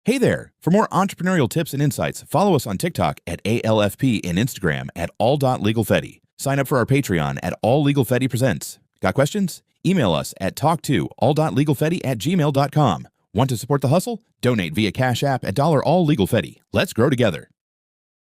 Hey there! For more entrepreneurial tips and insights, follow us on TikTok at ALFP and Instagram at all.legalfetti. Sign up for our Patreon at All Legal Fetti Presents. Got questions? Email us at talk2all.legalfetti@gmail.com. Want to support the hustle? Donate via Cash App at $alllegalfetti. Let's grow together.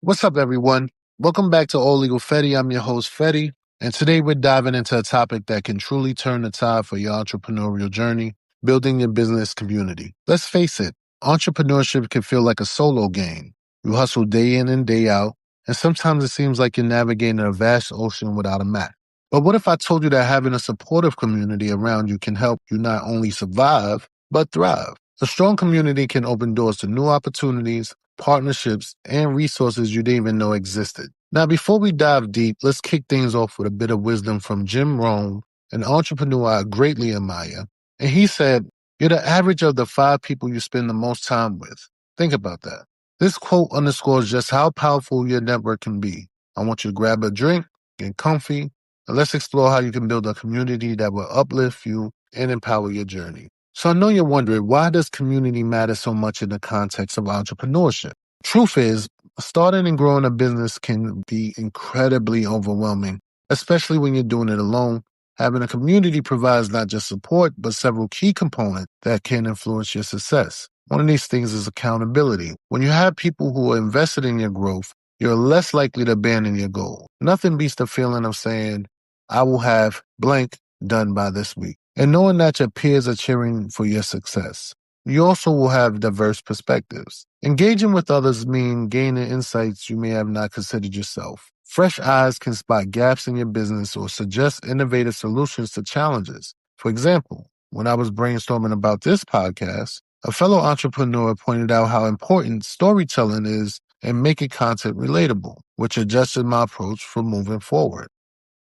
What's up, everyone? Welcome back to All Legal Fetti. I'm your host, Fetti, and today we're diving into a topic that can truly turn the tide for your entrepreneurial journey, building your business community. Let's face it, entrepreneurship can feel like a solo game. You hustle day in and day out, and sometimes it seems like you're navigating a vast ocean without a map. But what if I told you that having a supportive community around you can help you not only survive, but thrive? A strong community can open doors to new opportunities, partnerships, and resources you didn't even know existed. Now, before we dive deep, let's kick things off with a bit of wisdom from Rohn, an entrepreneur I greatly admire. And he said, "You're the average of the 5 people you spend the most time with." Think about that. This quote underscores just how powerful your network can be. I want you to grab a drink, get comfy, and let's explore how you can build a community that will uplift you and empower your journey. So I know you're wondering, why does community matter so much in the context of entrepreneurship? Truth is, starting and growing a business can be incredibly overwhelming, especially when you're doing it alone. Having a community provides not just support, but several key components that can influence your success. One of these things is accountability. When you have people who are invested in your growth, you're less likely to abandon your goal. Nothing beats the feeling of saying, "I will have blank done by this week," and knowing that your peers are cheering for your success. You also will have diverse perspectives. Engaging with others means gaining insights you may have not considered yourself. Fresh eyes can spot gaps in your business or suggest innovative solutions to challenges. For example, when I was brainstorming about this podcast, a fellow entrepreneur pointed out how important storytelling is and making content relatable, which adjusted my approach for moving forward.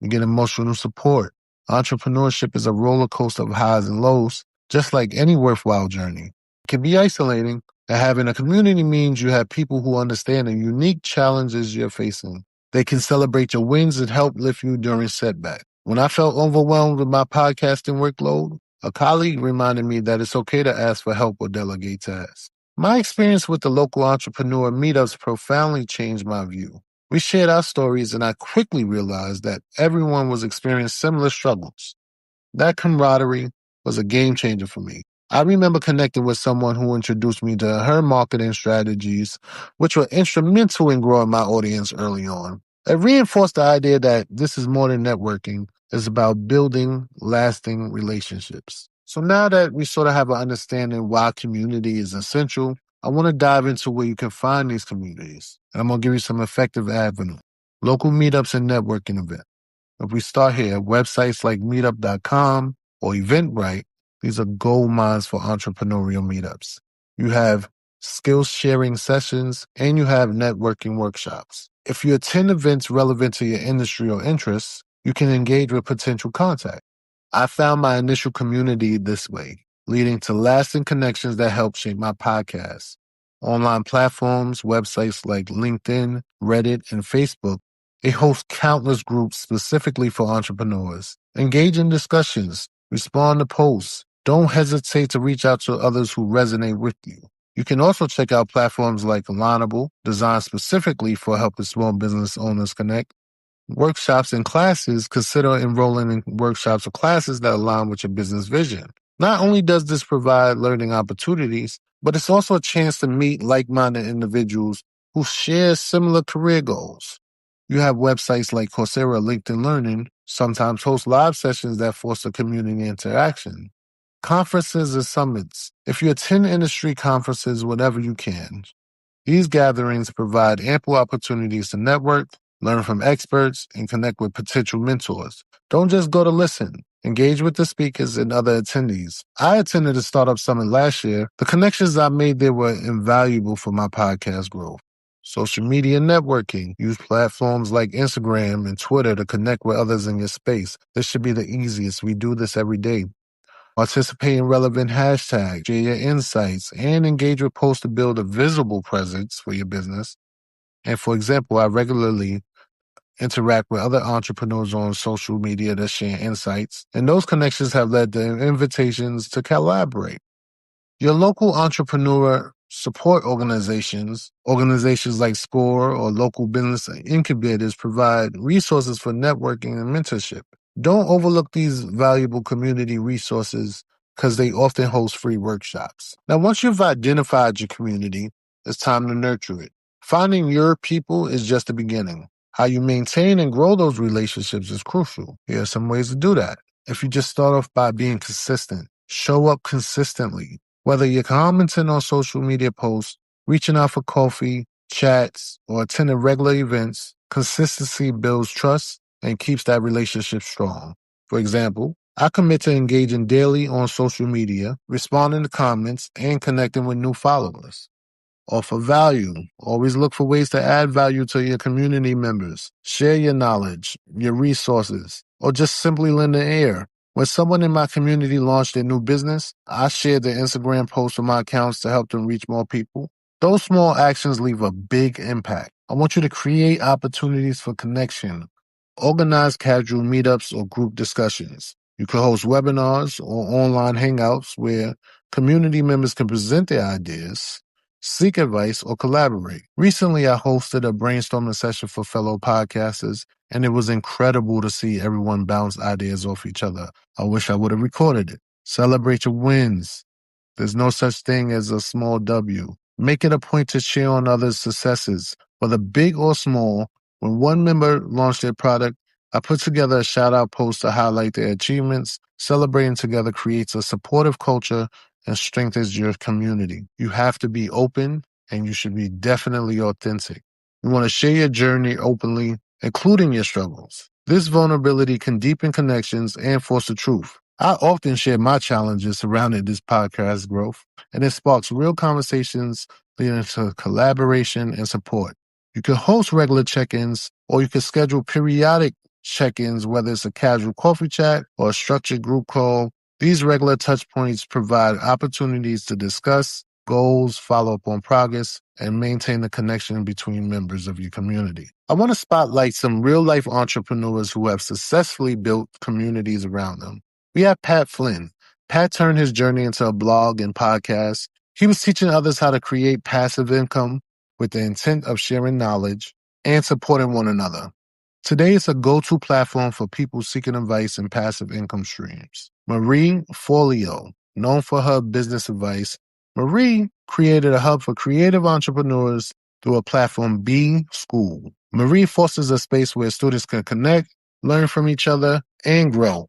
You get emotional support. Entrepreneurship is a roller coaster of highs and lows, just like any worthwhile journey. It can be isolating, and having a community means you have people who understand the unique challenges you're facing. They can celebrate your wins and help lift you during setbacks. When I felt overwhelmed with my podcasting workload, a colleague reminded me that it's okay to ask for help or delegate tasks. My experience with the local entrepreneur meetups profoundly changed my view. We shared our stories, and I quickly realized that everyone was experiencing similar struggles. That camaraderie was a game changer for me. I remember connecting with someone who introduced me to her marketing strategies, which were instrumental in growing my audience early on. It reinforced the idea that this is more than networking. It's about building lasting relationships. So now that we sort of have an understanding why community is essential, I want to dive into where you can find these communities. And I'm going to give you some effective avenues. Local meetups and networking events. If we start here, websites like meetup.com or Eventbrite, these are gold mines for entrepreneurial meetups. You have skills sharing sessions and you have networking workshops. If you attend events relevant to your industry or interests, you can engage with potential contacts. I found my initial community this way, leading to lasting connections that help shape my podcast. Online platforms, websites like LinkedIn, Reddit, and Facebook, they host countless groups specifically for entrepreneurs. Engage in discussions, respond to posts. Don't hesitate to reach out to others who resonate with you. You can also check out platforms like Alignable, designed specifically for helping small business owners connect. Workshops and classes, consider enrolling in workshops or classes that align with your business vision. Not only does this provide learning opportunities, but it's also a chance to meet like-minded individuals who share similar career goals. You have websites like Coursera, LinkedIn Learning, sometimes host live sessions that foster community interaction. Conferences and summits. If you attend industry conferences whenever you can, these gatherings provide ample opportunities to network, learn from experts, and connect with potential mentors. Don't just go to listen. Engage with the speakers and other attendees. I attended a startup summit last year. The connections I made there were invaluable for my podcast growth. Social media networking. Use platforms like Instagram and Twitter to connect with others in your space. This should be the easiest. We do this every day. Participate in relevant hashtags, share your insights, and engage with posts to build a visible presence for your business. And for example, I regularly interact with other entrepreneurs on social media that share insights, and those connections have led to invitations to collaborate. Your local entrepreneur support organizations. Organizations like SCORE or local business incubators provide resources for networking and mentorship. Don't overlook these valuable community resources because they often host free workshops. Now, once you've identified your community, it's time to nurture it. Finding your people is just the beginning. How you maintain and grow those relationships is crucial. Here are some ways to do that. If you just start off by being consistent, show up consistently. Whether you're commenting on social media posts, reaching out for coffee, chats, or attending regular events, consistency builds trust and keeps that relationship strong. For example, I commit to engaging daily on social media, responding to comments, and connecting with new followers. Offer value. Always look for ways to add value to your community members. Share your knowledge, your resources, or just simply lend an ear. When someone in my community launched their new business, I shared their Instagram posts from my accounts to help them reach more people. Those small actions leave a big impact. I want you to create opportunities for connection. Organize casual meetups or group discussions. You can host webinars or online hangouts where community members can present their ideas, seek advice, or collaborate. Recently, I hosted a brainstorming session for fellow podcasters, and it was incredible to see everyone bounce ideas off each other. I wish I would have recorded it. Celebrate your wins. There's no such thing as a small W. Make it a point to share on others' successes, whether big or small. When one member launched their product, I put together a shout-out post to highlight their achievements. Celebrating together creates a supportive culture and strengthens your community. You have to be open, and you should be definitely authentic. You want to share your journey openly, including your struggles. This vulnerability can deepen connections and foster truth. I often share my challenges surrounding this podcast growth, and it sparks real conversations leading to collaboration and support. You can host regular check-ins, or you can schedule periodic check-ins, whether it's a casual coffee chat or a structured group call. These regular touch points provide opportunities to discuss goals, follow up on progress, and maintain the connection between members of your community. I want to spotlight some real-life entrepreneurs who have successfully built communities around them. We have Pat Flynn. Pat turned his journey into a blog and podcast. He was teaching others how to create passive income with the intent of sharing knowledge and supporting one another. Today, it's a go-to platform for people seeking advice in passive income streams. Marie Folio, known for her business advice, Marie created a hub for creative entrepreneurs through a platform, B School. Marie fosters a space where students can connect, learn from each other, and grow.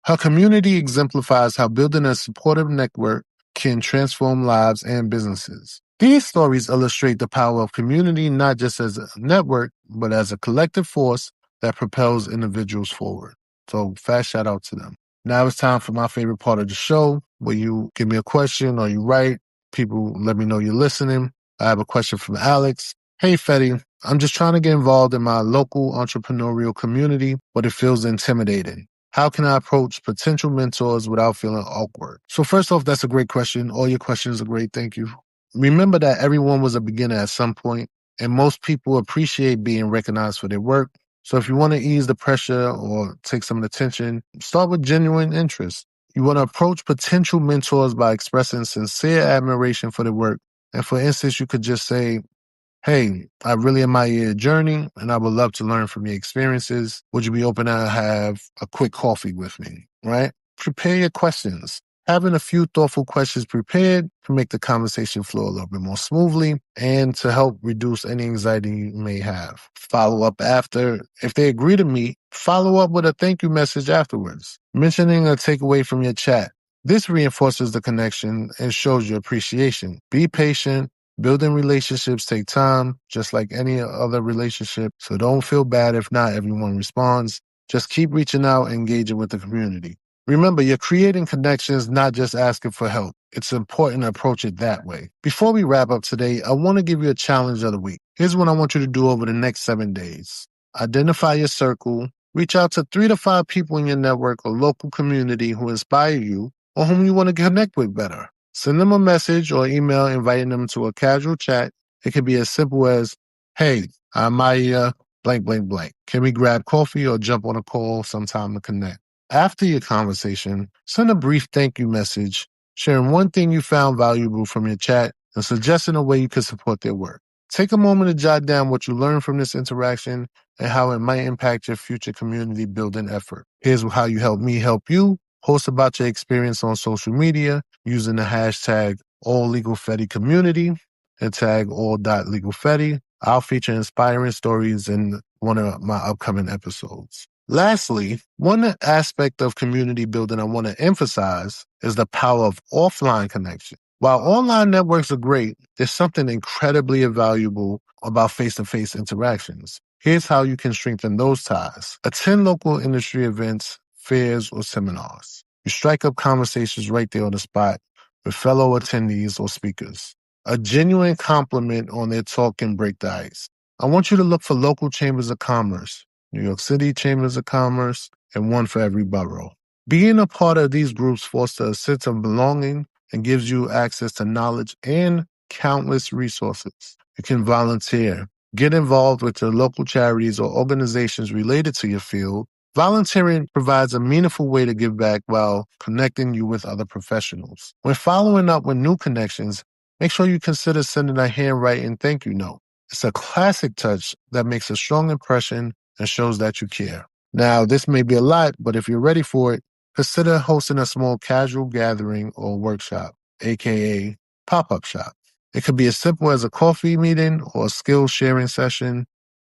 Her community exemplifies how building a supportive network can transform lives and businesses. These stories illustrate the power of community not just as a network, but as a collective force that propels individuals forward. So fast shout out to them. Now it's time for my favorite part of the show, where you give me a question or you write. People let me know you're listening. I have a question from Alex. Hey, Fetti, I'm just trying to get involved in my local entrepreneurial community, but it feels intimidating. How can I approach potential mentors without feeling awkward? So first off, that's a great question. All your questions are great. Thank you. Remember that everyone was a beginner at some point, and most people appreciate being recognized for their work. So if you want to ease the pressure or take some of the tension, start with genuine interest. You want to approach potential mentors by expressing sincere admiration for their work. And for instance, you could just say, hey, I really admire your journey, and I would love to learn from your experiences. Would you be open to have a quick coffee with me, right? Prepare your questions. Having a few thoughtful questions prepared can make the conversation flow a little bit more smoothly and to help reduce any anxiety you may have. Follow up after. If they agree to meet, follow up with a thank you message afterwards, mentioning a takeaway from your chat. This reinforces the connection and shows your appreciation. Be patient. Building relationships take time, just like any other relationship. So don't feel bad if not everyone responds. Just keep reaching out and engaging with the community. Remember, you're creating connections, not just asking for help. It's important to approach it that way. Before we wrap up today, I want to give you a challenge of the week. Here's what I want you to do over the next 7 days. Identify your circle. Reach out to 3 to 5 people in your network or local community who inspire you or whom you want to connect with better. Send them a message or email inviting them to a casual chat. It could be as simple as, hey, I'm Maya, blank, blank, blank. Can we grab coffee or jump on a call sometime to connect? After your conversation, send a brief thank you message, sharing one thing you found valuable from your chat. and suggesting a way you can support their work. Take a moment to jot down what you learned from this interaction and how it might impact your future community building effort. Here's how you help me help you. Post about your experience on social media using the hashtag All Legal Fetti Community and tag all.legalfetti. I'll feature inspiring stories in one of my upcoming episodes. Lastly, one aspect of community building I want to emphasize is the power of offline connection. While online networks are great, there's something incredibly valuable about face-to-face interactions. Here's how you can strengthen those ties. Attend local industry events, fairs, or seminars. You strike up conversations right there on the spot with fellow attendees or speakers. A genuine compliment on their talk can break the ice. I want you to look for local chambers of commerce, New York City Chambers of Commerce, and one for every borough. Being a part of these groups fosters a sense of belonging and gives you access to knowledge and countless resources. You can volunteer, get involved with your local charities or organizations related to your field. Volunteering provides a meaningful way to give back while connecting you with other professionals. When following up with new connections, make sure you consider sending a handwritten thank you note. It's a classic touch that makes a strong impression and shows that you care. Now, this may be a lot, but if you're ready for it, consider hosting a small casual gathering or workshop, aka pop-up shop. It could be as simple as a coffee meeting or a skill sharing session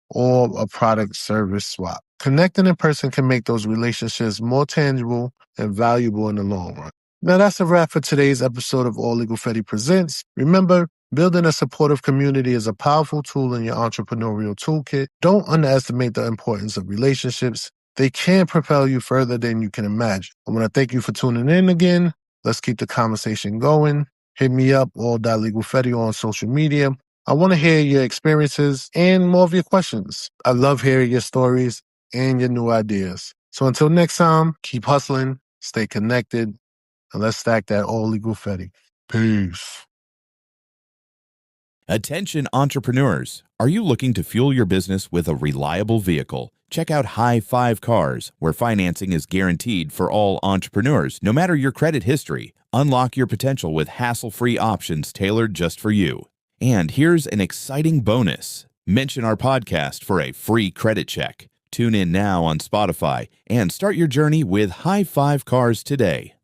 or a product service swap. Connecting in person can make those relationships more tangible and valuable in the long run. Now that's a wrap for today's episode of All Legal Fetti Presents. Remember, building a supportive community is a powerful tool in your entrepreneurial toolkit. Don't underestimate the importance of relationships. They can propel you further than you can imagine. I want to thank you for tuning in again. Let's keep the conversation going. Hit me up, all.legalfetti on social media. I want to hear your experiences and more of your questions. I love hearing your stories and your new ideas. So until next time, keep hustling, stay connected, and let's stack that all legal Fetti. Peace. Attention entrepreneurs. Are you looking to fuel your business with a reliable vehicle? Check out High Five Cars, where financing is guaranteed for all entrepreneurs, no matter your credit history. Unlock your potential with hassle-free options tailored just for you. And here's an exciting bonus. Mention our podcast for a free credit check. Tune in now on Spotify and start your journey with High Five Cars today.